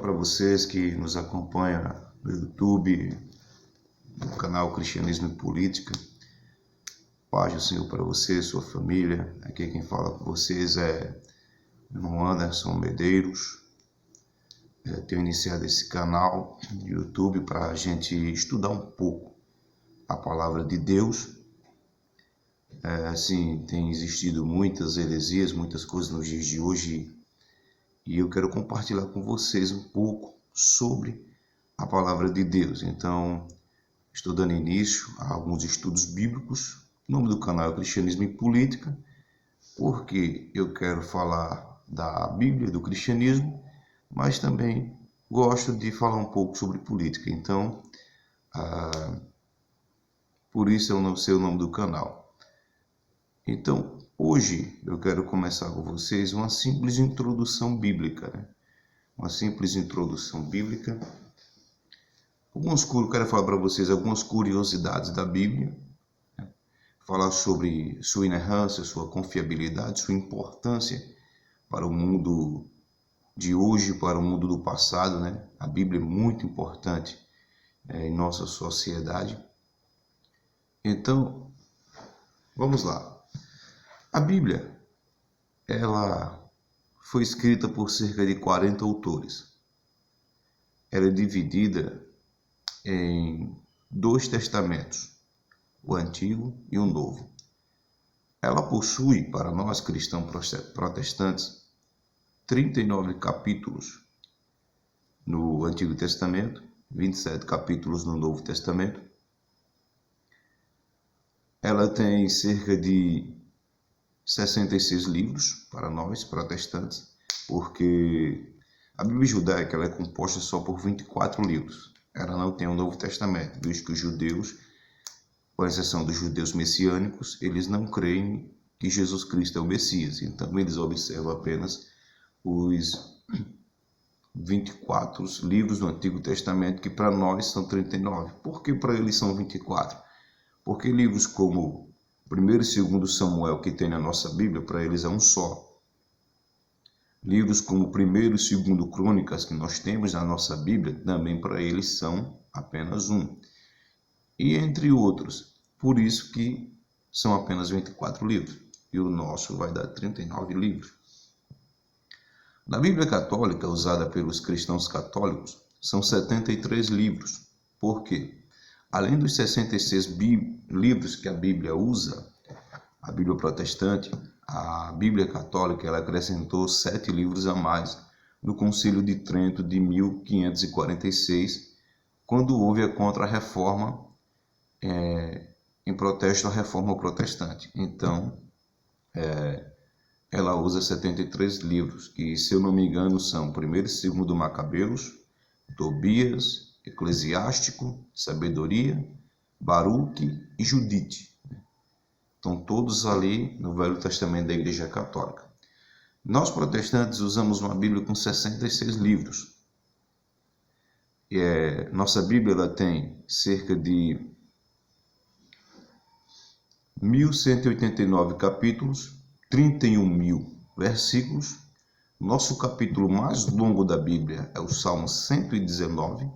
para vocês que nos acompanham no YouTube, no canal Cristianismo e Política. Paz do Senhor para você, sua família. Aqui quem fala com vocês é o irmão Anderson Medeiros. Tenho iniciado esse canal no YouTube para a gente estudar um pouco a palavra de Deus. Tem existido muitas heresias, muitas coisas nos dias de hoje, e eu quero compartilhar com vocês um pouco sobre a palavra de Deus. Então, estou dando início a alguns estudos bíblicos. O nome do canal é Cristianismo e Política, porque eu quero falar da Bíblia, do cristianismo, mas também gosto de falar um pouco sobre política. Então, por isso é o nome do canal. Então, hoje eu quero começar com vocês uma simples introdução bíblica, Uma simples introdução bíblica. Quero falar para vocês algumas curiosidades da Bíblia, falar sobre sua inerrância, sua confiabilidade, sua importância para o mundo de hoje, para o mundo do passado, A Bíblia é muito importante em nossa sociedade. Então, vamos lá. A Bíblia, ela foi escrita por cerca de 40 autores. Ela é dividida em 2 testamentos, o Antigo e o Novo. Ela possui, para nós cristãos protestantes, 39 capítulos no Antigo Testamento, 27 capítulos no Novo Testamento. Ela tem cerca de 66 livros para nós protestantes, porque a Bíblia judaica ela é composta só por 24 livros. Ela não tem o Novo Testamento, visto que os judeus, com exceção dos judeus messiânicos, eles não creem que Jesus Cristo é o Messias. Então eles observam apenas os 24 livros do Antigo Testamento, que para nós são 39. Por que para eles são 24? Porque livros como 1º e 2º Samuel, que tem na nossa Bíblia, para eles é um só. Livros como 1º e 2º Crônicas, que nós temos na nossa Bíblia, também para eles são apenas um. E entre outros. Por isso que são apenas 24 livros. E o nosso vai dar 39 livros. Na Bíblia Católica, usada pelos cristãos católicos, são 73 livros. Por quê? Além dos 66 livros que a Bíblia usa, a Bíblia protestante, a Bíblia católica ela acrescentou 7 livros a mais no Concílio de Trento de 1546, quando houve a Contra-Reforma, em protesto à Reforma Protestante. Então, ela usa 73 livros, que, se eu não me engano, são 1º e 2º Macabeus, Tobias, Eclesiástico, Sabedoria, Baruque e Judite. Estão todos ali no Velho Testamento da Igreja Católica. Nós protestantes usamos uma Bíblia com 66 livros. Nossa Bíblia ela tem cerca de 1.189 capítulos, 31.000 versículos. Nosso capítulo mais longo da Bíblia é o Salmo 119.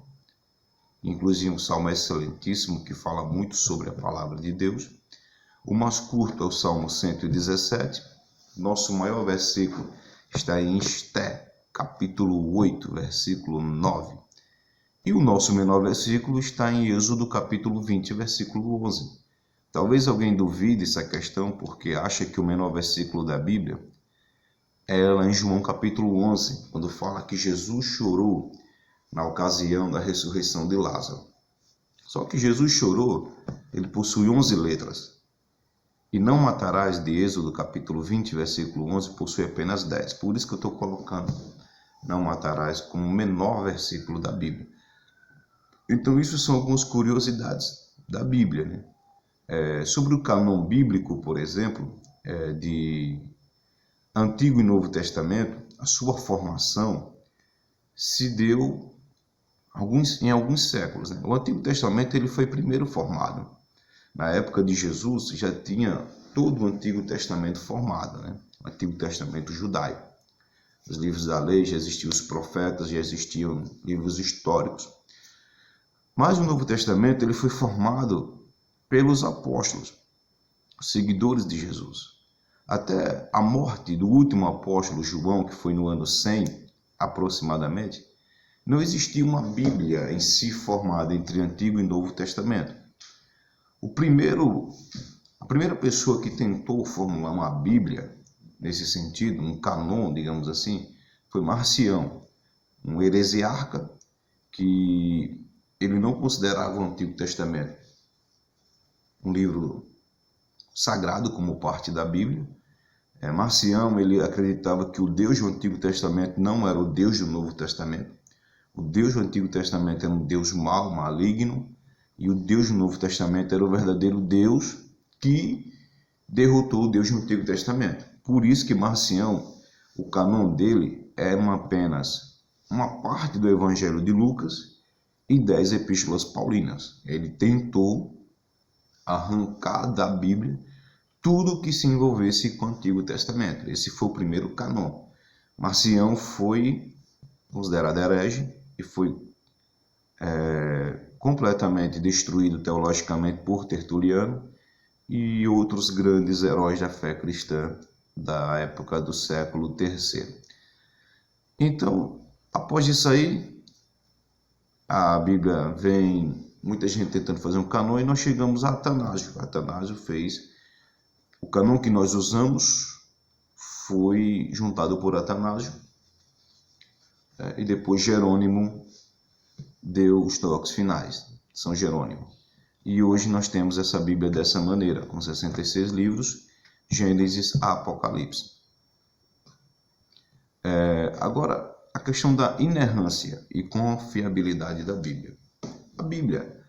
Inclusive um salmo excelentíssimo que fala muito sobre a palavra de Deus. O mais curto é o Salmo 117. Nosso maior versículo está em Esté, capítulo 8, versículo 9. E o nosso menor versículo está em Êxodo, capítulo 20, versículo 11. Talvez alguém duvide essa questão porque acha que o menor versículo da Bíblia é lá em João, capítulo 11, quando fala que Jesus chorou na ocasião da ressurreição de Lázaro. Só que Jesus chorou, ele possui 11 letras. E não matarás de Êxodo capítulo 20, versículo 11, possui apenas 10. Por isso que eu estou colocando não matarás como o menor versículo da Bíblia. Então isso são algumas curiosidades da Bíblia. Sobre o cânon bíblico, por exemplo, de Antigo e Novo Testamento, a sua formação se deu em alguns séculos. O Antigo Testamento ele foi primeiro formado. Na época de Jesus já tinha todo o Antigo Testamento formado, o Antigo Testamento judaico. os livros da lei, já existiam os profetas, já existiam livros históricos. Mas o Novo Testamento ele foi formado pelos apóstolos, seguidores de Jesus. Até a morte do último apóstolo João, que foi no ano 100 aproximadamente, não existia uma Bíblia em si formada entre Antigo e Novo Testamento. A primeira pessoa que tentou formular uma Bíblia nesse sentido, um canon, digamos assim, foi Marcião, um heresiarca que ele não considerava o Antigo Testamento um livro sagrado como parte da Bíblia. Marcião ele acreditava que o Deus do Antigo Testamento não era o Deus do Novo Testamento. O Deus do Antigo Testamento era um Deus mau, maligno, e o Deus do Novo Testamento era o verdadeiro Deus que derrotou o Deus do Antigo Testamento. Por isso que Marcião, o canon dele é apenas uma parte do Evangelho de Lucas e 10 epístolas paulinas. Ele tentou arrancar da Bíblia tudo que se envolvesse com o Antigo Testamento. Esse foi o primeiro canon. Marcião foi considerado herege e foi completamente destruído teologicamente por Tertuliano e outros grandes heróis da fé cristã da época do século III. Então, após isso aí, a Bíblia vem, muita gente tentando fazer um canon, e nós chegamos a Atanásio. Atanásio fez o canon que nós usamos, foi juntado por Atanásio, e depois Jerônimo deu os toques finais, São Jerônimo. E hoje nós temos essa Bíblia dessa maneira, com 66 livros, Gênesis a Apocalipse. Agora, a questão da inerrância e confiabilidade da Bíblia. A Bíblia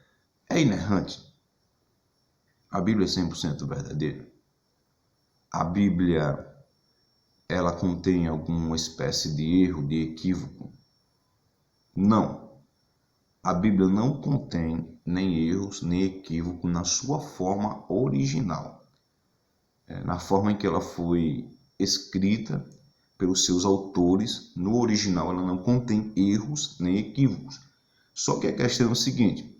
é inerrante? A Bíblia é 100% verdadeira? A Bíblia, ela contém alguma espécie de erro, de equívoco? Não. A Bíblia não contém nem erros, nem equívoco na sua forma original. Na forma em que ela foi escrita pelos seus autores, no original ela não contém erros nem equívocos. Só que a questão é o seguinte: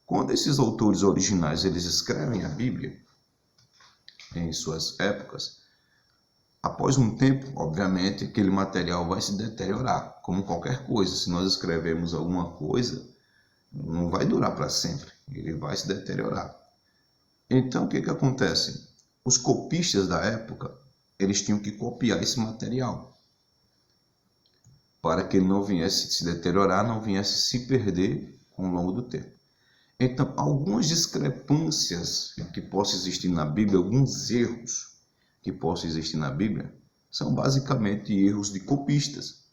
quando esses autores originais eles escrevem a Bíblia em suas épocas, após um tempo, obviamente, aquele material vai se deteriorar, como qualquer coisa. Se nós escrevemos alguma coisa, não vai durar para sempre, ele vai se deteriorar. Então, o que acontece? Os copistas da época, eles tinham que copiar esse material para que ele não viesse se deteriorar, não viesse se perder ao longo do tempo. Então, algumas discrepâncias que possam existir na Bíblia, alguns erros que possam existir na Bíblia, são basicamente erros de copistas,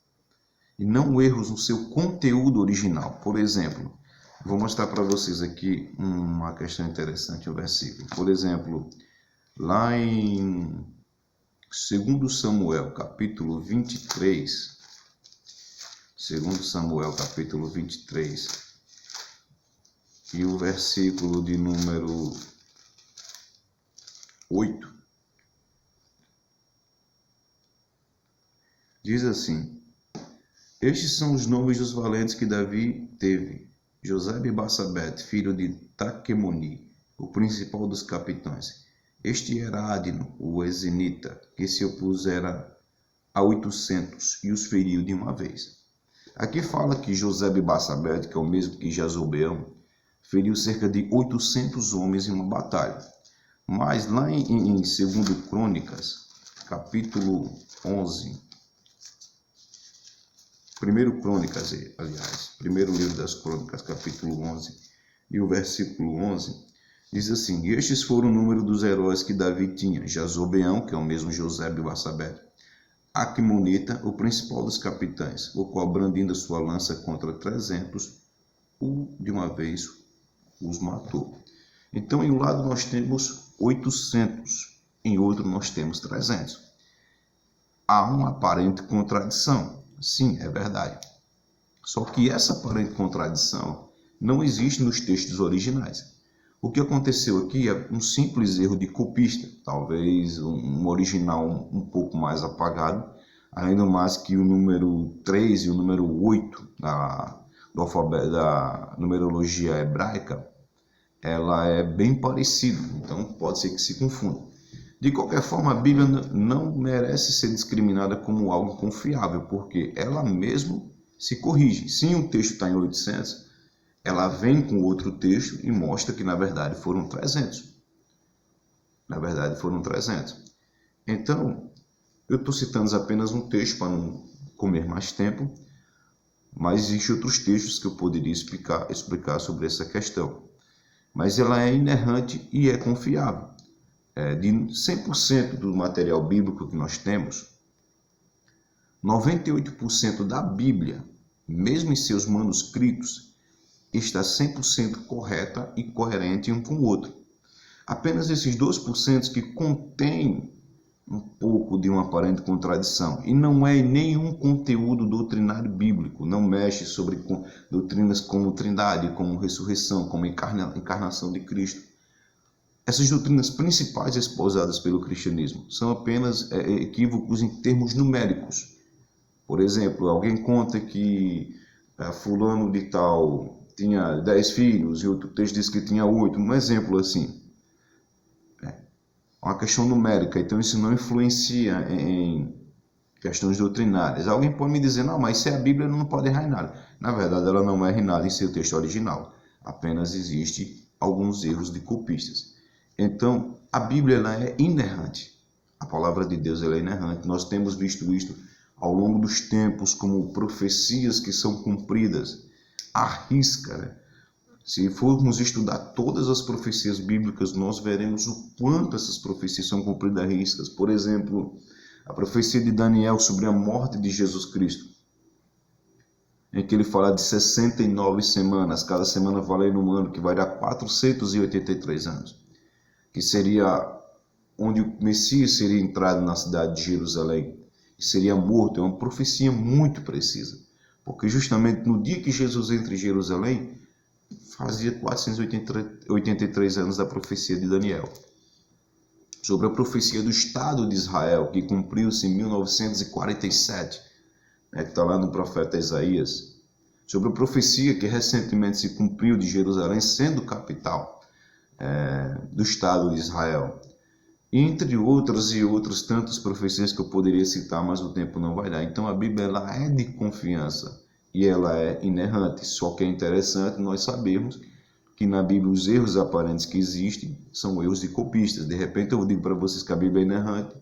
e não erros no seu conteúdo original. Por exemplo, vou mostrar para vocês aqui uma questão interessante, um versículo. Por exemplo, lá em 2 Samuel, capítulo 23, 2 Samuel, capítulo 23, e o versículo de número 8, diz assim: estes são os nomes dos valentes que Davi teve: Josebe Bassabete, filho de Taquemoni, o principal dos capitães. Este era Adino, o Ezenita, que se opusera a 800 e os feriu de uma vez. Aqui fala que Josebe Bassabete, que é o mesmo que Jazobeão, feriu cerca de 800 homens em uma batalha. Mas lá em 2 Crônicas, capítulo 11, 1 Crônicas, aliás, primeiro livro das Crônicas, capítulo 11, e o versículo 11, diz assim: e estes foram o número dos heróis que Davi tinha: Jazobeão, que é o mesmo Josebe Bassabete, Aquemonita, o principal dos capitães, o qual, brandindo sua lança contra 300, de uma vez os matou. Então, em um lado nós temos 800, em outro nós temos 300. Há uma aparente contradição. Sim, é verdade. Só que essa aparente contradição não existe nos textos originais. O que aconteceu aqui é um simples erro de copista, talvez um original um pouco mais apagado, além do mais que o número 3 e o número 8 do alfabeto, da numerologia hebraica, ela é bem parecida, então pode ser que se confunda. De qualquer forma, a Bíblia não merece ser discriminada como algo confiável, porque ela mesmo se corrige. Se um texto está em 800, ela vem com outro texto e mostra que na verdade foram 300. Na verdade foram 300. Então, eu estou citando apenas um texto para não comer mais tempo, mas existem outros textos que eu poderia explicar sobre essa questão. Mas ela é inerrante e é confiável. De 100% do material bíblico que nós temos, 98% da Bíblia, mesmo em seus manuscritos, está 100% correta e coerente um com o outro. Apenas esses 2% que contém um pouco de uma aparente contradição, e não é nenhum conteúdo doutrinário bíblico, não mexe sobre doutrinas como trindade, como ressurreição, como encarnação de Cristo. Essas doutrinas principais esposadas pelo cristianismo são apenas equívocos em termos numéricos. Por exemplo, alguém conta que fulano de tal tinha 10 filhos e outro texto diz que tinha 8, um exemplo assim. Uma questão numérica, então isso não influencia em questões doutrinárias. Alguém pode me dizer, não, mas se é a Bíblia não pode errar em nada. Na verdade, ela não erra em nada em seu texto original. Apenas existe alguns erros de copistas. Então, a Bíblia ela é inerrante. A palavra de Deus ela é inerrante. Nós temos visto isto ao longo dos tempos como profecias que são cumpridas à risca, né? Se formos estudar todas as profecias bíblicas, nós veremos o quanto essas profecias são cumpridas à risca. Por exemplo, a profecia de Daniel sobre a morte de Jesus Cristo, em que ele fala de 69 semanas, cada semana valendo um ano, que vai dar 483 anos, que seria onde o Messias seria entrado na cidade de Jerusalém e seria morto. É uma profecia muito precisa, porque justamente no dia que Jesus entra em Jerusalém, fazia 483 anos da profecia de Daniel. Sobre a profecia do Estado de Israel, que cumpriu-se em 1947, que está lá no profeta Isaías. Sobre a profecia que recentemente se cumpriu de Jerusalém sendo capital do Estado de Israel. Entre outras e outras tantas profecias que eu poderia citar, mas o tempo não vai dar. Então a Bíblia ela é de confiança e ela é inerrante. Só que é interessante nós sabermos que na Bíblia os erros aparentes que existem são erros de copistas. De repente eu digo para vocês que a Bíblia é inerrante,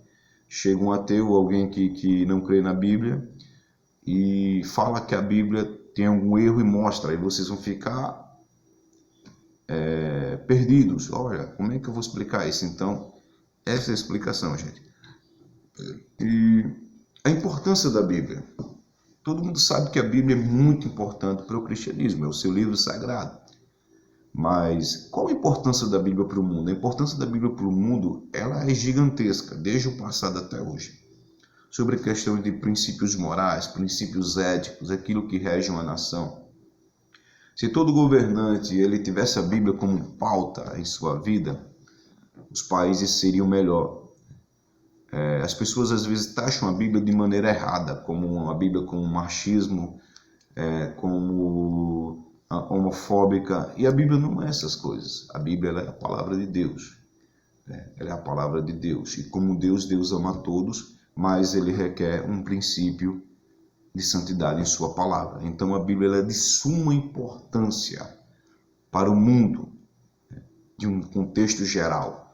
chega um ateu, alguém que não crê na Bíblia e fala que a Bíblia tem algum erro e mostra, aí vocês vão ficar perdidos. Olha, como é que eu vou explicar isso? Então, essa é a explicação, gente. E a importância da Bíblia. Todo mundo sabe que a Bíblia é muito importante para o cristianismo, é o seu livro sagrado. Mas qual a importância da Bíblia para o mundo? A importância da Bíblia para o mundo ela é gigantesca, desde o passado até hoje. Sobre a questão de princípios morais, princípios éticos, aquilo que rege uma nação. Se todo governante ele tivesse a Bíblia como pauta em sua vida, os países seriam melhor. As pessoas às vezes taxam a Bíblia de maneira errada, como a Bíblia como machismo, como homofóbica, e a Bíblia não é essas coisas. A Bíblia ela é a palavra de Deus. Ela é a palavra de Deus. E como Deus ama a todos, mas ele requer um princípio de santidade em sua palavra. Então a Bíblia ela é de suma importância para o mundo, de um contexto geral.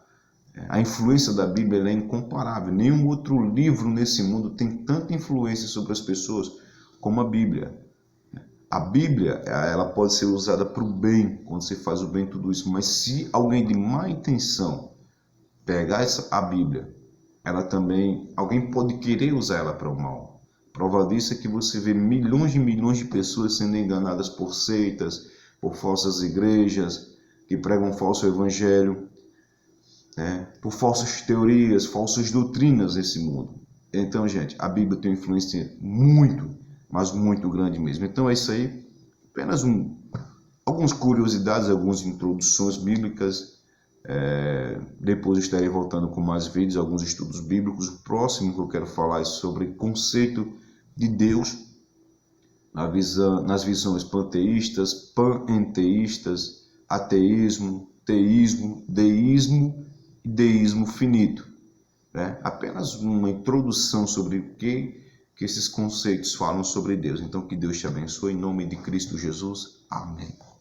A influência da Bíblia ela é incomparável. Nenhum outro livro nesse mundo tem tanta influência sobre as pessoas como a Bíblia. A Bíblia ela pode ser usada para o bem, quando você faz o bem, tudo isso. Mas se alguém de má intenção pegar a Bíblia, alguém pode querer usar ela para o mal. Prova disso é que você vê milhões e milhões de pessoas sendo enganadas por seitas, por falsas igrejas, que pregam um falso evangelho, por falsas teorias, falsas doutrinas nesse mundo. Então, gente, a Bíblia tem uma influência muito, mas muito grande mesmo. Então é isso aí, apenas algumas curiosidades, algumas introduções bíblicas Depois estarei voltando com mais vídeos, alguns estudos bíblicos. O próximo que eu quero falar é sobre conceito de Deus nas visões panteístas, panenteístas, ateísmo, teísmo, deísmo e deísmo finito. Apenas uma introdução sobre o que esses conceitos falam sobre Deus. Então, que Deus te abençoe em nome de Cristo Jesus. Amém.